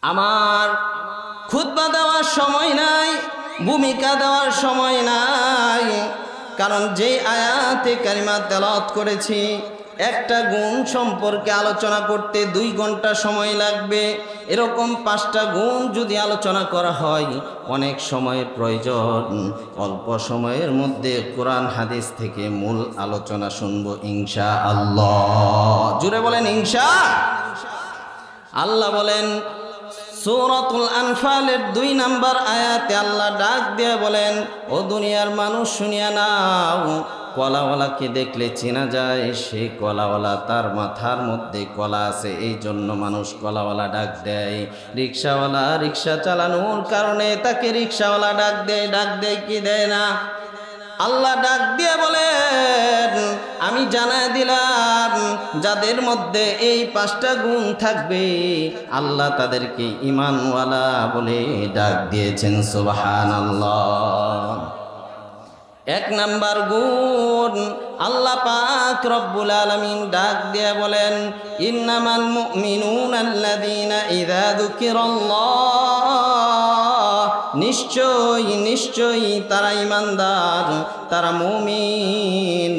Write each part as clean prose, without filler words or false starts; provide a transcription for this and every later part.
আমার খুতবা দেওয়ার সময় নাই, ভূমিকা দেওয়ার সময় নাই, কারণ যে আয়াতে কারিমা তেলাওয়াত করেছি একটা গুণ সম্পর্কে আলোচনা করতে 2 ঘন্টা সময় লাগবে। এরকম 5টা গুণ যদি আলোচনা করা হয় অনেক সময়ের প্রয়োজন। অল্প সময়ের মধ্যে কোরআন হাদিস থেকে মূল আলোচনা শুনবো ইনশাআল্লাহ। জুড়ে বলেন আল্লাহ বলেন সূরাতুল আনফালের 2 নম্বর আয়াতে আল্লাহ ডাক দিয়ে বলেন, ও দুনিয়ার মানুষ শুনিয়া নাও, কলাওয়ালাকে দেখলে চেনা যায়, সে কলাওয়ালা, তার মাথার মধ্যে কলা আছে, এই জন্য মানুষ কলাওয়ালা ডাক দেয়। রিক্সাওয়ালা রিক্সা চালানোর কারণে তাকে রিক্সাওয়ালা ডাক দেয় কি দেয় না? আল্লাহ ডাক দিয়ে বলেন, আমি জানায় দিলাম যাদের মধ্যে এই 5টা গুণ থাকবে আল্লাহ তাদেরকে ঈমানওয়ালা বলে ডাক দিয়েছেন। সুবহানাল্লাহ। 1 নাম্বার গুণ আল্লাহ পাক রব্বুল আলামিন ডাক দিয়ে বলেন, ইন্নামাল মুমিনুনা আল্লাযীনা ইযা যুকিরাল্লাহ, নিশ্চয়ই তারা ঈমানদার, তারা মুমিন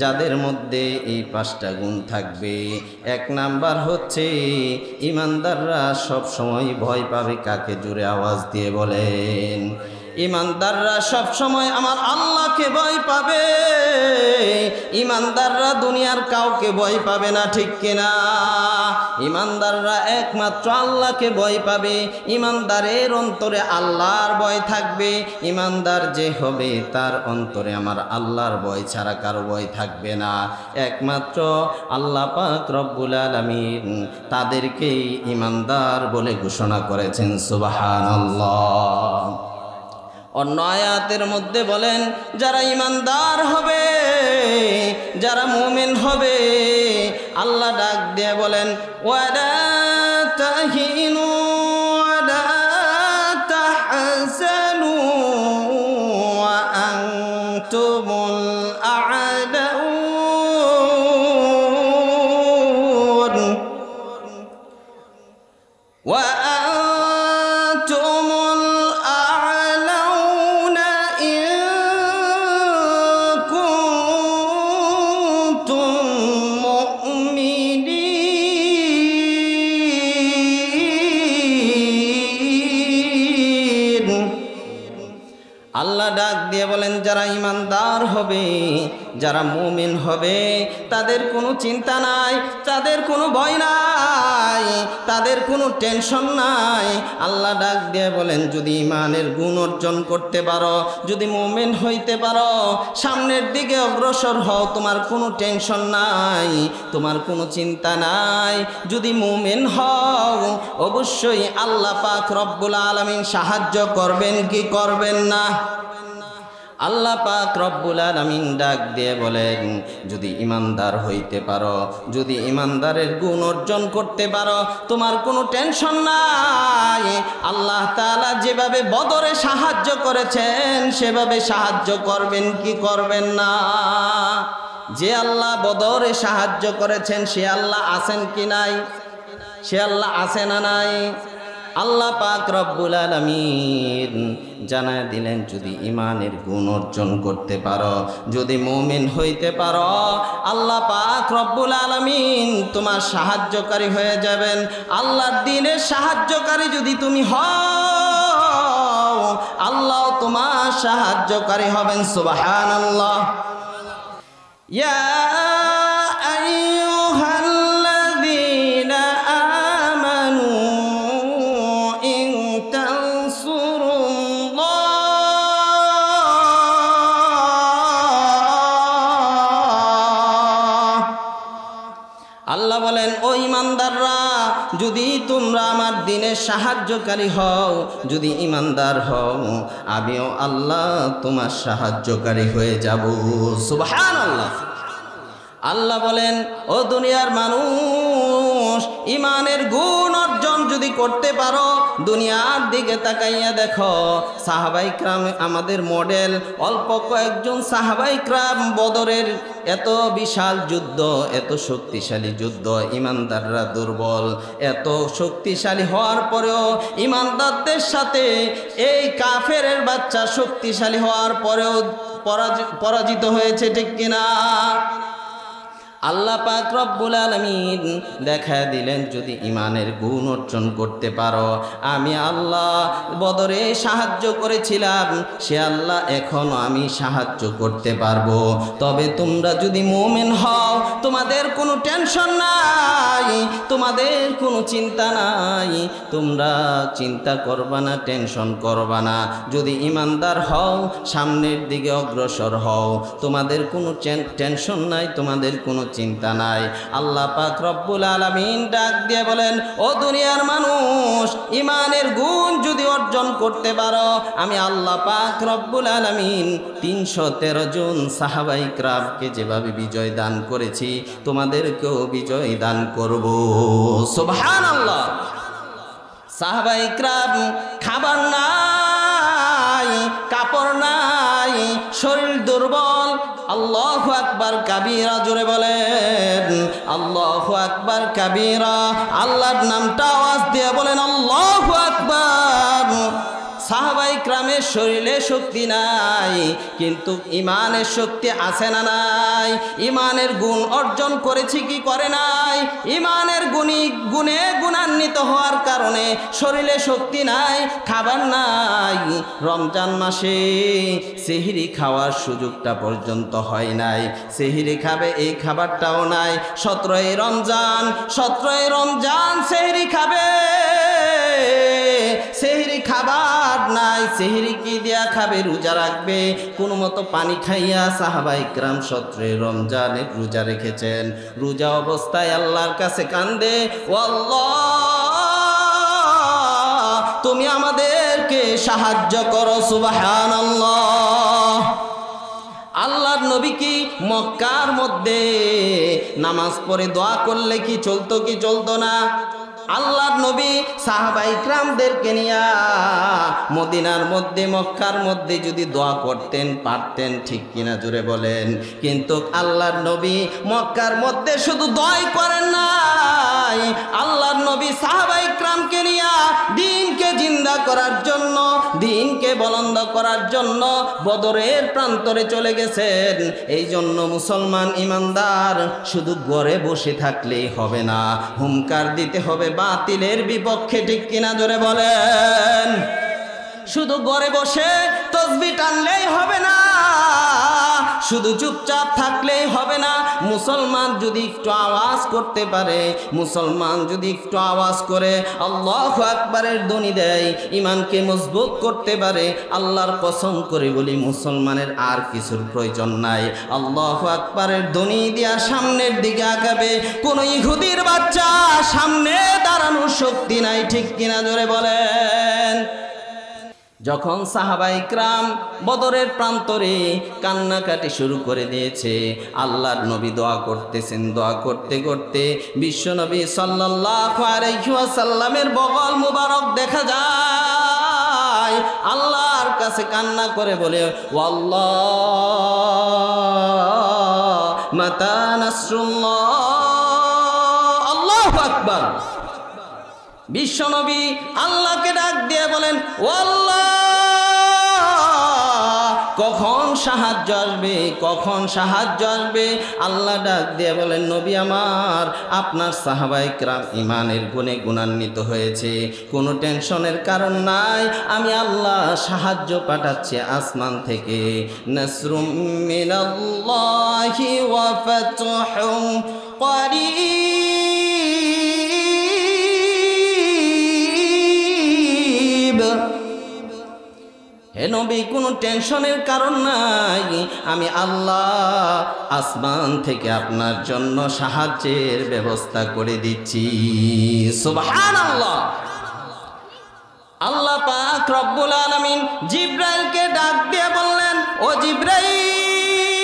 যাদের মধ্যে এই 5টা গুণ থাকবে। 1 নাম্বার হচ্ছে ঈমানদাররা সব সময় ভয় পাবে কাকে? জোরে আওয়াজ দিয়ে বলেন। ঈমানদাররা সব সময় আমার আল্লাহকে ভয় পাবে। ঈমানদাররা দুনিয়ার কাউকে ভয় পাবে না, ঠিক কিনা? ঈমানদাররা একমাত্র আল্লাহকে ভয় পাবে। ঈমানদারের অন্তরে আল্লাহর ভয় থাকবে। ঈমানদার যে হবে তার অন্তরে আমার আল্লাহর ভয় ছাড়া কারো ভয় থাকবে না। একমাত্র আল্লাহ পাক রব্বুল আলামিন তাদেরকেই ঈমানদার বলে ঘোষণা করেছেন। সুবহানাল্লাহ। অন্য আয়াতের মধ্যে বলেন, যারা ঈমানদার হবে, যারা মুমিন হবে, আল্লাহ ডাক দিয়ে বলেন, ওয়ালা তাহিনু ওয়ালা তাহজানু ওয়া আনতুমুল আ'লাউন ওয়া আল্লাহ ডাক দিয়ে বলেন, যারা ঈমানদার হবে, যারা মুমিন হবে, তাদের কোনো চিন্তা নাই, তাদের কোনো ভয় নাই, তাদের কোনো টেনশন নাই। আল্লাহ ডাক দিয়ে বলেন, যদি ঈমানের গুণ অর্জন করতে পারো, যদি মুমিন হইতে পারো, সামনের দিকে অগ্রসর হও, তোমার কোনো টেনশন নাই, তোমার কোনো চিন্তা নাই। যদি মুমিন হও অবশ্যই আল্লাহ পাক রব্বুল আলামিন সাহায্য করবেন কি করবেন না? আল্লাহ পাক রব্বুল আলামিন ডাক দিয়ে বলেন, যদি ঈমানদার হইতে পারো, যদি ঈমানদারের গুণ অর্জন করতে পারো, তোমার কোনো টেনশন নাই। আল্লাহ তাআলা যেভাবে বদরে সাহায্য করেছেন সেভাবে সাহায্য করবেন কি করবেন না? যে আল্লাহ বদরে সাহায্য করেছেন সে আল্লাহ আছেন কি নাই? সে আল্লাহ আছে না নাই? আল্লাহ পাক রব্বুল আলামিন জানায় দিলেন, যদি ঈমানের গুণ অর্জন করতে পারো, যদি মুমিন হইতে পারো, আল্লাহ পাক রব্বুল আলামিন তোমার সাহায্যকারী হয়ে যাবেন। আল্লাহর দ্বীনের সাহায্যকারী যদি তুমি হও, আল্লাহ তোমার সাহায্যকারী হবেন। সুবহানাল্লাহ। ইয়া আল্লাহ বলেন, ও ঈমানদাররা, যদি তোমরা আমার দ্বীনের সাহায্যকারী হও, যদি ঈমানদার হও, আমিও আল্লাহ তোমার সাহায্যকারী হয়ে যাব। সুবহানাল্লাহ। আল্লাহ বলেন, ও দুনিয়ার মানুষ, ঈমানের গুণ অর্জন যদি করতে পারো, দুনিয়ার দিকে তাকাইয়া দেখো, সাহাবায়ে কেরাম আমাদের মডেল। অল্প কয়েকজন সাহাবায়ে কেরাম বদরের এত বিশাল যুদ্ধ, এত শক্তিশালী যুদ্ধ, ইমানদাররা দুর্বল, এত শক্তিশালী হওয়ার পরেও ইমানদারদের সাথে এই কাফেরের বাচ্চা শক্তিশালী হওয়ার পরেও পরাজিত হয়েছে, ঠিক কিনা? আল্লাহ পাক রব্বুল আলামিন দেখা দিলেন, যদি ইমানের গুণ অর্জন করতে পারো, আমি আল্লাহ বদরে সাহায্য করেছিলাম, সে আল্লাহ এখনো আমি সাহায্য করতে পারবো। তবে তোমরা যদি মুমিন হও, তোমাদের কোনো টেনশন নাই, তোমাদের কোনো চিন্তা নাই, তোমরা চিন্তা করবা না, টেনশন করবা না। যদি ইমানদার হও, সামনের দিকে অগ্রসর হও, তোমাদের কোনো টেনশন নাই, তোমাদের কোনো চিন্তা নাই। আল্লাহ পাক রব্বুল আলামিন ডাক দিয়ে বলেন, ও দুনিয়ার মানুষ, ইমানের গুণ যদি অর্জন করতে পারো, আমি আল্লাহ পাক রব্বুল আলামিন 313 জন সাহাবায়ে কেরামকে যেভাবে বিজয় দান করেছি, তোমাদেরকেও বিজয় দান করব। সুবহানাল্লাহ। সাহাবায়ে কেরাম খাবার নাই, কাপড় নাই, শরীর দুর্বল। আল্লাহু আকবার কাবীরা, জোরে বলেন আল্লাহু আকবার কাবীরা। আল্লাহর নামটা আওয়াজ দিয়ে বলেন আল্লাহু আকবার। সাহাবায়ে কেরামের শরীরে শক্তি নাই, কিন্তু ইমানের শক্তি আছে না নাই? ইমানের গুণ অর্জন করেছি কি করে নাই? ইমানের গুণে গুণান্বিত হওয়ার কারণে শরীরে শক্তি নাই, খাবার নাই। রমজান মাসে সেহরি খাওয়ার সুযোগটা পর্যন্ত হয় নাই, সেহরি খাবে এই খাবারটাও নাই। 17ই রমজান সেহরি খাবে, সেহরি খাবার নাই। সেহরি কি দিয়া খাবে? রোজা রাখবে। কোনো মতো পানি খাইয়া সাহাবায়ে কেরাম 17 রমজানের রোজা রেখেছেন। রোজা অবস্থায় আল্লাহর কাছে কান্দে, ও আল্লাহ, তুমি আমাদেরকে সাহায্য করো। সুবহানাল্লাহ। আল্লাহর নবী কি মক্কার মধ্যে নামাজ পড়ে দোয়া করলে কি চলতো, কি চলতো না? আল্লাহর নবী সাহাবায়ে কেরামদেরকে নিয়া মদিনার মধ্যে, মক্কার মধ্যে যদি দোয়া করতেন পারতেন, ঠিক কিনা জোরে বলেন? কিন্তু আল্লাহর নবী মক্কার মধ্যে শুধু দোয়াই করেন নাই, আল্লাহর নবী সাহাবায়ে কেরামকে নিয়া দ্বীনকে জিন্দা করার জন্য, দ্বীনকে বুলন্দ করার জন্য বদরের প্রান্তরে চলে গেছেন। এই জন্য মুসলমান ইমানদার শুধু ঘরে বসে থাকলেই হবে না, হুঙ্কার দিতে হবে বাতিলের বিপক্ষে, ঠিক কিনা জোরে বলেন? শুধু ঘরে বসে তাসবিহ টানলেই হবে না, শুধু চুপচাপ থাকলেই হবে না। মুসলমান যদি একটু আওয়াজ করতে পারে, মুসলমান যদি একটু আওয়াজ করে আল্লাহু আকবারের ধ্বনি দেয়, ইমানকে মজবুত করতে পারে, আল্লাহর কসম করে বলি মুসলমানের আর কিছুর প্রয়োজন নাই। আল্লাহু আকবারের ধ্বনি দিয়া সামনের দিকে আগাবে, কোন ইহুদির বাচ্চা সামনে দাঁড়ানোর শক্তি নাই, ঠিক কিনা জোরে বলেন? যখন সাহাবায়ে কেরাম বদরের প্রান্তরে কান্নাকাটি শুরু করে দিয়েছে, আল্লাহর নবী দোয়া করতেছেন। দোয়া করতে করতে বিশ্বনবী সাল্লাল্লাহু আলাইহি ওয়াসাল্লামের বগল মুবারক দেখা যায়। আল্লাহর কাছে কান্না করে বলে, ও আল্লাহ, মাতা নাসরুল্লাহ। আল্লাহু আকবার। বিশ্বনবী আল্লাহকে ডাক দিয়ে বলেন, ও আল্লাহ, কখন সাহায্য আসবে, কখন সাহায্য আসবে? আল্লাহ ডাক দিয়ে বলেন, নবী আমার, আপনার সাহাবায়ে কেরাম ইমানের গুণে গুণান্বিত হয়েছে, কোনো টেনশনের কারণ নাই। আমি আল্লাহ সাহায্য পাঠাচ্ছি আসমান থেকে। নাসরুম মিনাল্লাহি ওয়া ফাতহুম করিব। হে নবী, কোনো টেনশনের কারণ নাই, আমি আল্লাহ আসমান থেকে আপনার জন্য সাহায্যের ব্যবস্থা করে দিচ্ছি। সুবহানাল্লাহ। আল্লাহ পাক রব্বুল আলামিন জিবরাইলকে ডাক দিয়ে বললেন, ও জিবরাইল,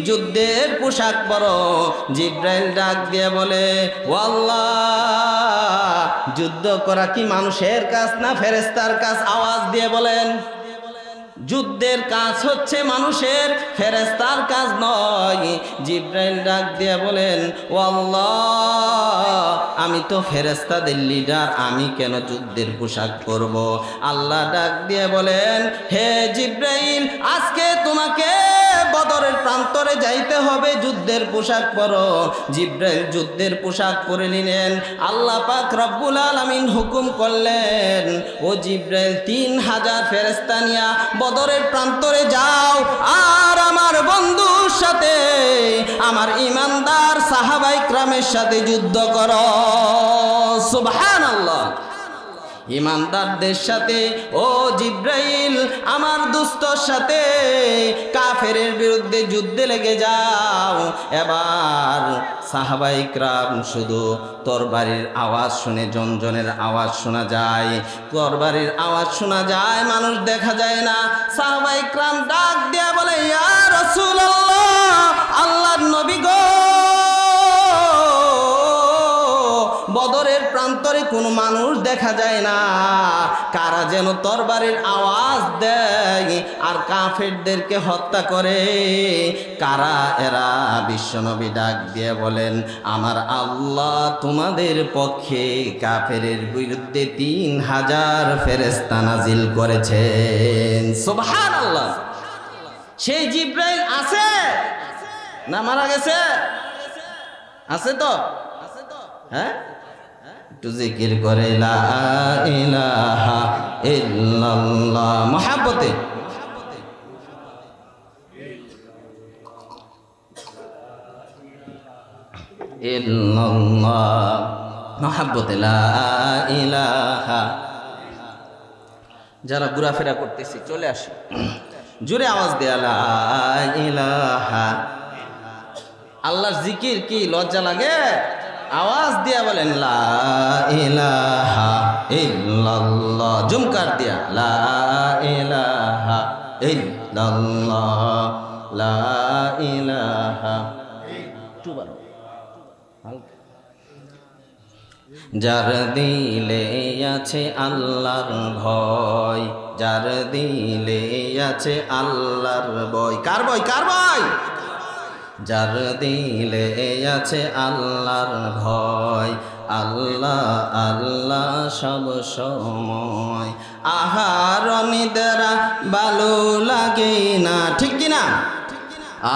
যুদ্ধের পোশাক পরো। জিব্রাইল ডাক দিয়ে বলে, ও আল্লাহ, যুদ্ধ করা কি মানুষের কাজ না ফেরেশতার কাজ? আওয়াজ দিয়ে বলেন। যুদ্ধের কাজ হচ্ছে মানুষের, ফেরেশতার কাজ নয়। জিব্রাইল ডাক দিয়ে বলেন, ও আল্লাহ, আমি তো ফেরেশতাদের লিডার, আমি কেন যুদ্ধের পোশাক পরব? আল্লাহ ডাক দিয়ে বলেন, হে জিব্রাইল, আজকে তোমাকে বদরের প্রান্তরে যাইতে হবে, যুদ্ধের পোশাক পরো। জিব্রাইল যুদ্ধের পোশাক পরে নিলেন। আল্লাহ পাক রব্বুল আলামিন হুকুম করলেন, ও জিব্রাইল, 3000 ফেরেশতা নিয়া বদরের প্রান্তরে যাও, আর আমার বন্ধুর সাথে, আমার ইমানদার সাহাবায়ে কিরামের সাথে যুদ্ধ করো। সুবহানাল্লাহ। ইমানদারদের সাথে, ও জিব্রাইল, আমার দুস্তর সাথে কাফেরের বিরুদ্ধে যুদ্ধে লেগে যাও। এবার সাহাবায়ে কিরাম শুধু তরবারির আওয়াজ শুনে, জনজনের আওয়াজ শোনা যায়, তরবারির আওয়াজ শোনা যায়, মানুষ দেখা যায় না। সাহাবায়ে কিরাম ডাক দিয়ে বলে, ইয়া রাসূলুল্লাহ, আল্লাহর নবী গো, বদরের প্রান্তরে কোনো মানুষ দেখা যায় না, কারা যেন তরবারির আওয়াজ দেয় আর কাফেরদেরকে হত্যা করে। কারা এরা? বিশ্বনবী ডাক দিয়ে বলেন, আমার আল্লাহ তোমাদের পক্ষে কাফেরের বিরুদ্ধে 3000 ফেরেশতা নাজিল করেছেন। সুবহানাল্লাহ। সেই জিব্রাইল আছে না মারা গেছে? আছে তো? হ্যাঁ, একটু জিকির করে লা ইলাহা ইল্লাল্লাহ মহব্বতে। ইল্লাল্লাহ মহব্বতে লা ইলাহা। যারা ঘোরাফেরা করতেছি চলে আসে, জোরে আওয়াজ দেয়া লা ইলাহা। আল্লাহর জিকির কি লজ্জা লাগে? আওয়াজ দিয়া বলেন লা ইলাহা ইল্লাল্লাহ, জুমকার দিয়া লা ইলাহা ইল্লাল্লাহ, লা ইলাহা। যার দিলে আছে আল্লাহর ভয়, যার দিলে আছে আল্লাহর ভয়। কার ভয়? কার ভয়? যার দিলে আছে আল্লাহর ভয়, আল্লাহ আল্লাহ সব সময়। আহার নিদ্রা ভালো লাগে না, ঠিক কিনা?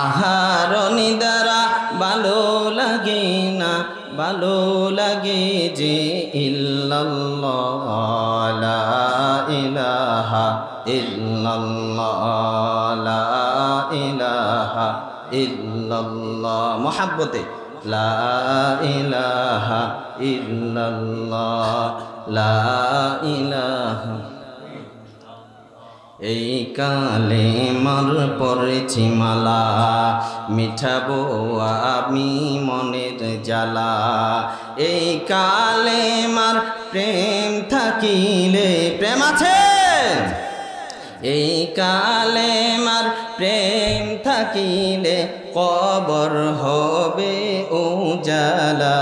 আহার নিদ্রা ভালো লাগে না, ভালো লাগে যে ইল্লাল্লাহ, লা ইলাহা ইল্লাল্লাহ, লা ইলাহা ইল্লাল্লাহ মহব্বতে লা ইলাহা ইল্লাল্লাহ, লা ইলাহা। এই কালেমার পড়েছি মালা, মিঠাবো আমি মনের জ্বালা। এই কালেমার প্রেম থাকিলে, প্রেম আছে? এই কালেমার প্রেম থাকিলে কবর হবে উজালা,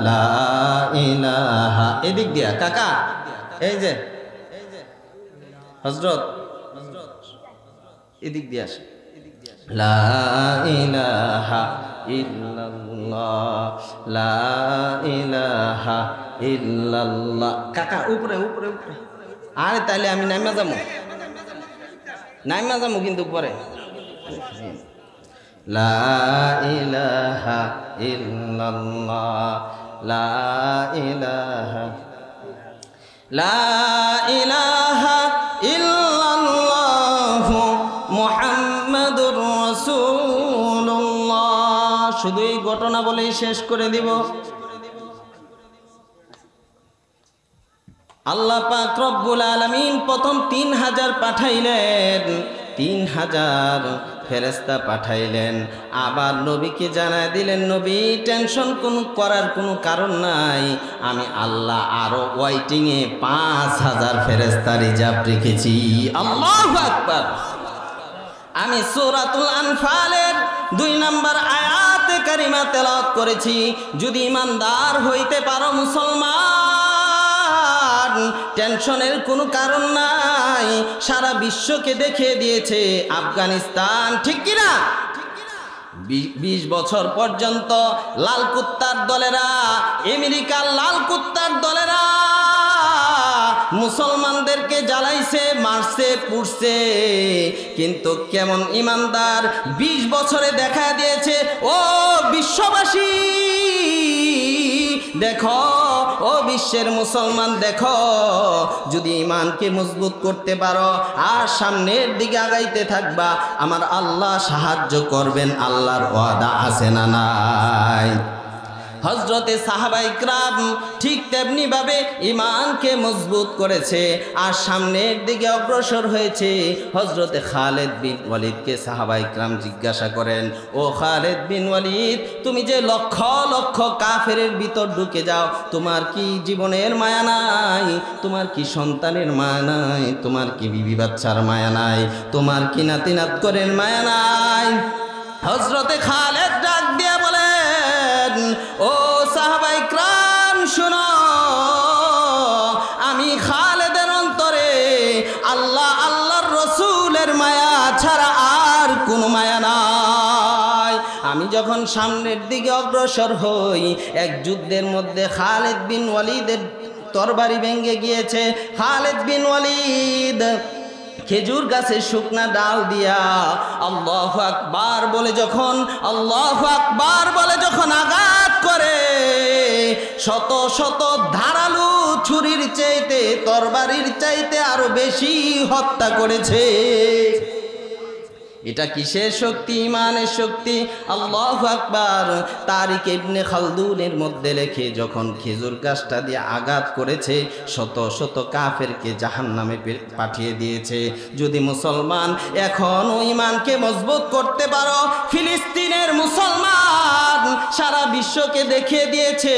লা ইলাহা। এদিক দিয়া কাকা, এই যে হযরত, এদিক দিয়ে আসে। লা ইলাহা ইল্লাল্লাহ, লা ইলাহা ইল্লাল্লাহ। কাকা উপরে উপরে উপরে। আরে তাইলে আমি নাইমা যাবো, নাইমা যাবো কিন্তু পরে। লা ইলাহা ইল্লাল্লাহ, লা ইলাহা, লা ইলাহা ইল্লাল্লাহু মুহাম্মাদুর রাসূলুল্লাহ। শুধু এই ঘটনা বলেই শেষ করে দিব। আল্লাহ পাক রব্বুল আলামিন প্রথম 3000 পাঠাইলেন, 3000 ফেরেশতা পাঠাইলেন। আবার নবীকে জানায় দিলেন, নবী টেনশন করার কোনো কারণ নাই, আমি আল্লাহ আরো ওয়াইটিংয়ে 5000 ফেরেশতা রিজার্ভ রেখেছি। আল্লাহু আকবার। আমি সূরাতুল আনফালের 2 নম্বর আয়াতে কারিমা তেলাওয়াত করেছি, যদি ইমানদার হইতে পারো মুসলমান, টেনশনের কোনো কারণ নাই। সারা বিশ্বকে দেখিয়ে দিয়েছে আফগানিস্তান, ঠিক কিনা? 20 বছর পর্যন্ত লাল কুত্তার দলেরা, আমেরিকার লাল কুত্তার দলেরা মুসলমানদেরকে জ্বালাইছে, মারছে, পুড়ছে, কিন্তু কেমন ইমানদার 20 বছরে দেখা দিয়েছে। ও বিশ্ববাসী দেখো, ও বিশ্বের মুসলমান দেখো, যদি ইমানকে মজবুত করতে পারো আর সামনের দিকে আগাইতে থাকবা, আমার আল্লাহ সাহায্য করবেন। আল্লাহর ওয়াদা আছে না নাই? হযরতে সাহাবা ইকরাম ঠিক তেমনি ভাবে ইমানকে মজবুত করেছে আর সামনের দিকে অগ্রসর হয়েছে। হযরতে খালিদ বিন ওয়ালিদকে সাহাবা ইকরাম জিজ্ঞাসা করেন, ও খালিদ বিন ওয়ালিদ, তুমি যে লক্ষ লক্ষ কাফেরের ভিতর ঢুকে যাও, তোমার কি জীবনের মায়া নাই? তোমার কি সন্তানের মায়া নাই? তোমার কি বিবি বাচ্চার মায়া নাই? তোমার কি নাতি নাতকরের মায়া নাই? হযরতে খালিদ ডাক দিয়ে বলেন, ও সাহাবা ইকরাম শুনো, আমি খালেদের অন্তরে আল্লাহ আল্লাহর রসুলের মায়া ছাড়া আর কোনো মায়া নাই। আমি যখন সামনের দিকে অগ্রসর হই, এক যুদ্ধের মধ্যে খালিদ বিন ওয়ালিদের তরবারি ভেঙে গিয়েছে। খালিদ বিন ওয়ালিদ খেজুর গাছে শুকনা ডাল দিয়া আল্লাহু আকবার বলে যখন আঘাত করে, শত শত ধারালো ছুরির চাইতে, তরবারির চাইতে আরো বেশি হত্যা করেছে। এটা কিসের শক্তি? ইমানের শক্তি। আল্লাহু আকবার। তারিক ইবনে খালদুনের মধ্যে লেখে, যখন খেজুর গাছটা দিয়ে আঘাত করেছে, শত শত কাফেরকে জাহান্নামে পাঠিয়ে দিয়েছে। যদি মুসলমান এখনও ইমানকে মজবুত করতে পারো, ফিলিস্তিনের মুসলমান সারা বিশ্বকে দেখিয়ে দিয়েছে,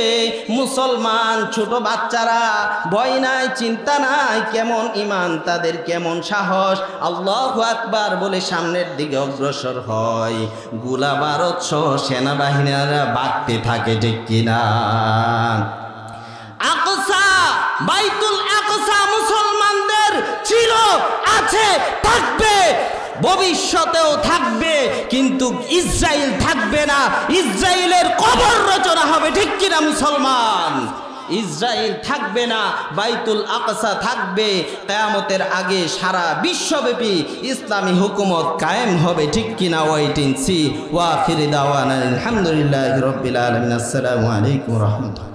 মুসলমান ছোট বাচ্চারা ভয় নাই, চিন্তা নাই, কেমন ইমান তাদের, কেমন সাহস। আল্লাহু আকবার বলে সামনের দিকে অগ্রসর হয়, গোলা বারুদ সহ সেনাবাহিনীরা বাড়তে থাকে, ঠিক কিনা? আকসা, বাইতুল আকসা মুসলমানদের ছিল, আছে, থাকবে, ভবিষ্যতেও থাকবে, কিন্তু ইসরায়েল থাকবে না। ইসরায়েলের কবর রচনা হবে, ঠিক কিনা মুসলমান? ইসরায়েল থাকবে না, বাইতুল আকসা থাকবে। কিয়ামতের আগে সারা বিশ্বব্যাপী ইসলামী হুকুমত কায়েম হবে, ঠিক কিনা? ওয়েট এন্ড সি। ওয়া আখির দাওয়ানা আলহামদুলিল্লাহি রাব্বিল আলামিন। আসসালামু আলাইকুম ওয়া রাহমাতুল্লাহ।